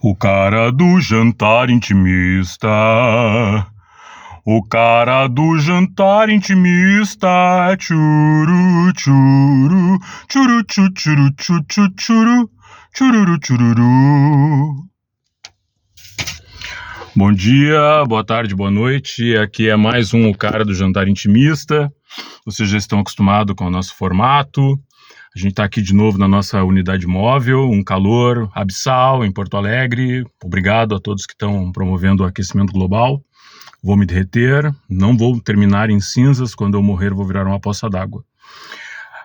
O cara do jantar intimista. O cara do jantar intimista. Churu, churu, churu, churu, churu, churu, churu, chururu, chururu. Bom dia, boa tarde, boa noite. Aqui é mais um O Cara do Jantar Intimista. Vocês já estão acostumados com o nosso formato. A gente está aqui de novo na nossa unidade móvel, um calor abissal em Porto Alegre. Obrigado a todos que estão promovendo o aquecimento global. Vou me derreter, não vou terminar em cinzas. Quando eu morrer, vou virar uma poça d'água.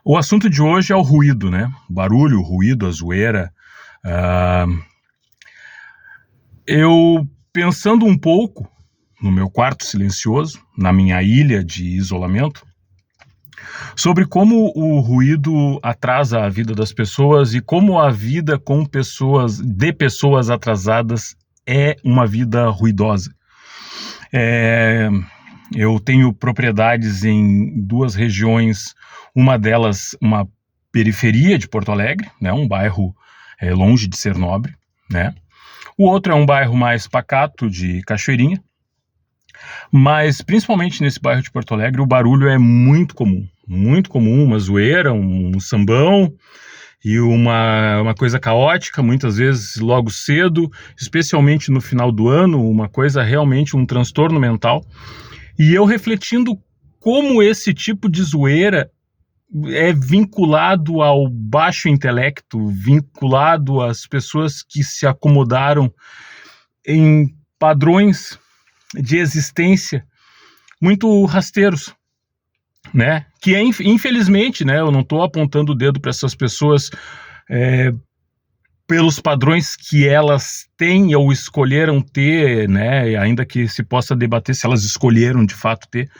O assunto de hoje é o ruído, né? O barulho, o ruído, a zoeira. Eu, pensando um pouco no meu quarto silencioso, na minha ilha de isolamento, sobre como o ruído atrasa a vida das pessoas e como a vida com pessoas atrasadas é uma vida ruidosa. Eu tenho propriedades em duas regiões, uma delas uma periferia de Porto Alegre, né, um bairro longe de ser nobre, né? O outro é um bairro mais pacato de Cachoeirinha, mas principalmente nesse bairro de Porto Alegre o barulho é muito comum, uma zoeira, um sambão e uma coisa caótica, muitas vezes logo cedo, especialmente no final do ano, uma coisa realmente, um transtorno mental. E eu refletindo como esse tipo de zoeira é vinculado ao baixo intelecto, vinculado às pessoas que se acomodaram em padrões de existência muito rasteiros, né? Que infelizmente, né, eu não estou apontando o dedo para essas pessoas pelos padrões que elas têm ou escolheram ter, né? Ainda que se possa debater se elas escolheram de fato ter,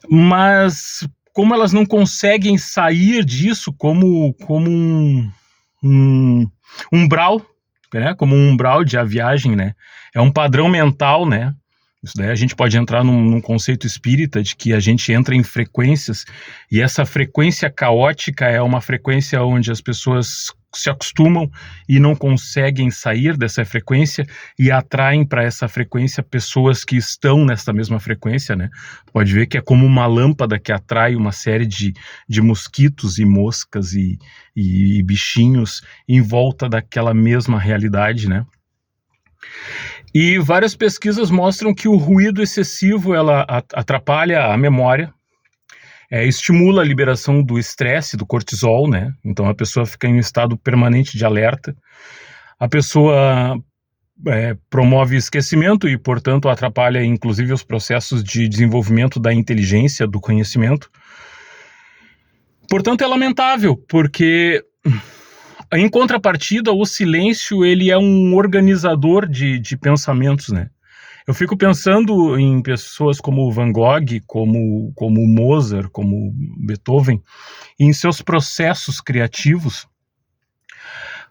mas como elas não conseguem sair disso como um umbral, né? Como um umbral de a viagem, né? É um padrão mental, né? Isso daí a gente pode entrar num conceito espírita de que a gente entra em frequências e essa frequência caótica é uma frequência onde as pessoas se acostumam e não conseguem sair dessa frequência e atraem para essa frequência pessoas que estão nessa mesma frequência, né? Pode ver que é como uma lâmpada que atrai uma série de mosquitos e moscas e bichinhos em volta daquela mesma realidade, né? E várias pesquisas mostram que o ruído excessivo ela atrapalha a memória, estimula a liberação do estresse, do cortisol, né? Então a pessoa fica em um estado permanente de alerta. A pessoa promove esquecimento e, portanto, atrapalha inclusive os processos de desenvolvimento da inteligência, do conhecimento. Portanto, é lamentável, porque em contrapartida, o silêncio ele é um organizador de pensamentos, né? Eu fico pensando em pessoas como Van Gogh, como Mozart, como Beethoven, em seus processos criativos,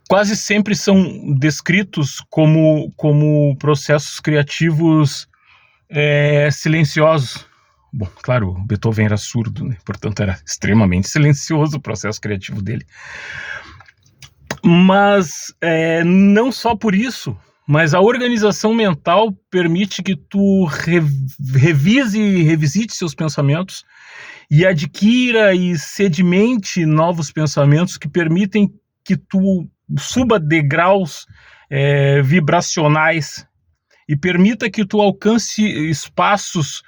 quase sempre são descritos como processos criativos silenciosos. Bom, claro, Beethoven era surdo, né? Portanto era extremamente silencioso o processo criativo dele. Mas não só por isso, mas a organização mental permite que tu revise e revisite seus pensamentos e adquira e sedimente novos pensamentos que permitem que tu suba degraus vibracionais e permita que tu alcance espaços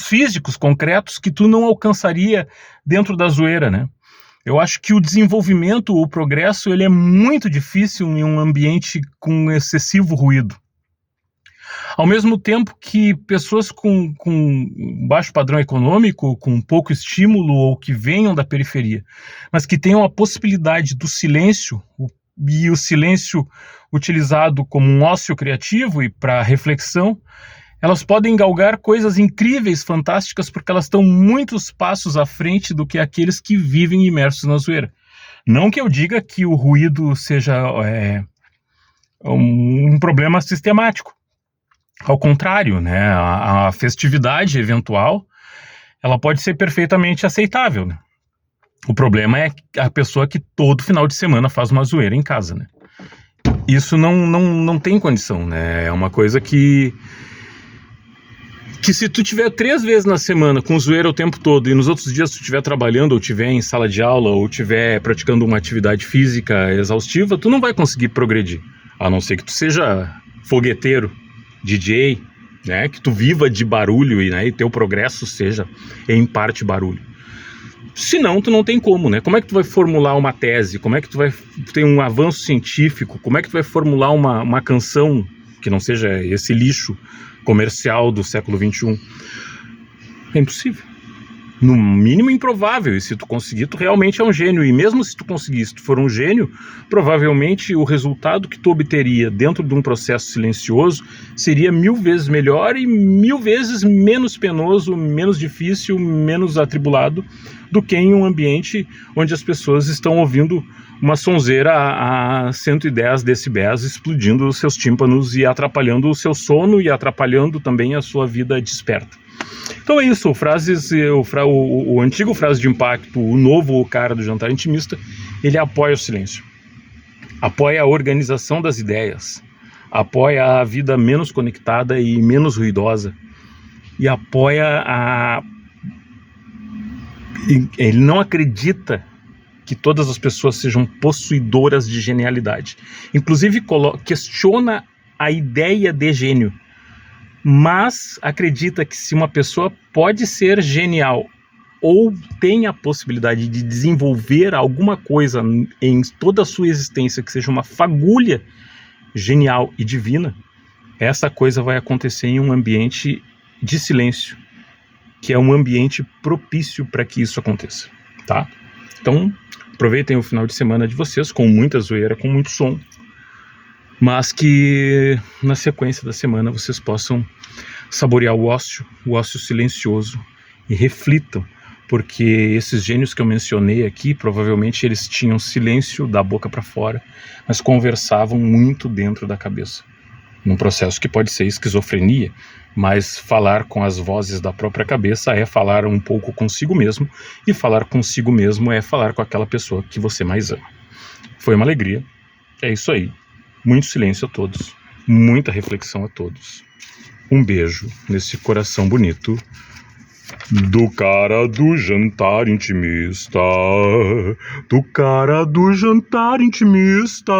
físicos concretos que tu não alcançaria dentro da zoeira, né? Eu acho que o desenvolvimento, o progresso, ele é muito difícil em um ambiente com excessivo ruído. Ao mesmo tempo que pessoas com baixo padrão econômico, com pouco estímulo ou que venham da periferia, mas que tenham a possibilidade do silêncio, e o silêncio utilizado como um ócio criativo e para reflexão, elas podem galgar coisas incríveis, fantásticas, porque elas estão muitos passos à frente do que aqueles que vivem imersos na zoeira. Não que eu diga que o ruído seja um problema sistemático. Ao contrário, né? A festividade eventual, ela pode ser perfeitamente aceitável, né? O problema é a pessoa que todo final de semana faz uma zoeira em casa, né? isso não tem condição, né? É uma coisa que se tu tiver 3 vezes na semana com zoeira o tempo todo e nos outros dias tu estiver trabalhando ou estiver em sala de aula ou estiver praticando uma atividade física exaustiva, tu não vai conseguir progredir, a não ser que tu seja fogueteiro, DJ, né, que tu viva de barulho e teu progresso seja em parte barulho. Senão tu não tem como, né? Como é que tu vai formular uma tese? Como é que tu vai ter um avanço científico? Como é que tu vai formular uma canção que não seja esse lixo comercial do século XXI? É impossível. No mínimo improvável. E se tu conseguir, tu realmente é um gênio. E mesmo se tu conseguir, se tu for um gênio, provavelmente o resultado que tu obteria dentro de um processo silencioso seria 1000 vezes melhor e 1000 vezes menos penoso, menos difícil, menos atribulado do que em um ambiente onde as pessoas estão ouvindo uma sonzeira a 110 decibéis explodindo os seus tímpanos e atrapalhando o seu sono e atrapalhando também a sua vida desperta. Então é isso, o antigo frase de impacto, o novo cara do jantar intimista, ele apoia o silêncio, apoia a organização das ideias, apoia a vida menos conectada e menos ruidosa, e apoia ele não acredita que todas as pessoas sejam possuidoras de genialidade. Inclusive questiona a ideia de gênio, mas acredita que se uma pessoa pode ser genial ou tem a possibilidade de desenvolver alguma coisa em toda a sua existência que seja uma fagulha genial e divina, essa coisa vai acontecer em um ambiente de silêncio, que é um ambiente propício para que isso aconteça, tá? Então, aproveitem o final de semana de vocês com muita zoeira, com muito som, mas que na sequência da semana vocês possam saborear o ócio silencioso e reflitam, porque esses gênios que eu mencionei aqui, provavelmente eles tinham silêncio da boca para fora, mas conversavam muito dentro da cabeça, num processo que pode ser esquizofrenia, mas falar com as vozes da própria cabeça é falar um pouco consigo mesmo, e falar consigo mesmo é falar com aquela pessoa que você mais ama. Foi uma alegria, é isso aí. Muito silêncio a todos, muita reflexão a todos. Um beijo nesse coração bonito do cara do jantar intimista, do cara do jantar intimista.